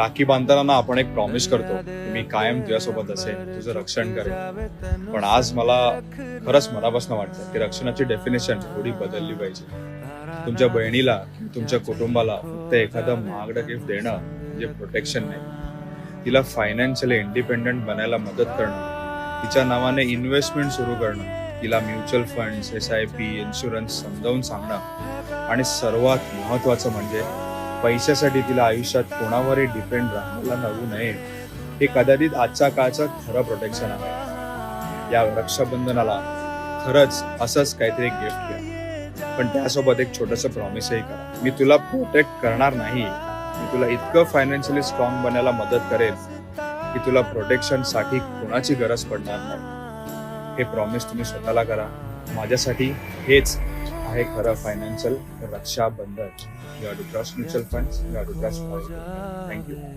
राखी बांधताना ना आपण एक प्रॉमिस करतो की मी कायम तुझ्यासोबत असेल, तुझं रक्षण करेन. पण आज मला खरंच मनापासून वाटतं की रक्षणाची डेफिनेशन थोडी बदलली पाहिजे. तुमच्या बहिणीला किंवा तुमच्या कुटुंबाला फक्त एखादं महागडं गिफ्ट देणं म्हणजे प्रोटेक्शन नाही. तिला फायनान्शियली इंडिपेंडंट बनायला मदत करणं, तिच्या नावाने इन्व्हेस्टमेंट सुरू करणं, तिला म्युच्युअल फंड्स, SIP, इन्शुरन्स समजावून सांगणं आणि सर्वात महत्वाचं म्हणजे पैशासाठी तिला आयुष्यात कोणावरही डिपेंड राहायला लावू नये. हे कदाचित आजच्या काळचं खरं प्रोटेक्शन आहे. या रक्षाबंधनाला खरंच असंच काहीतरी गिफ्ट घ्या, पण त्यासोबत एक छोटंसं प्रॉमिसही करा. मी तुला प्रोटेक्ट करणार नाही, मी तुला इतकं फायनान्शियली स्ट्रॉंग बनायला मदत करेन की तुला प्रोटेक्शन साठी कोणाची गरज पडणार नाही. हे प्रॉमिस तुम्ही स्वतःला करा. माझ्यासाठी हेच आहे खरं financial Rakshabandhan. You have to trust mutual funds. You have to trust positive. Thank you.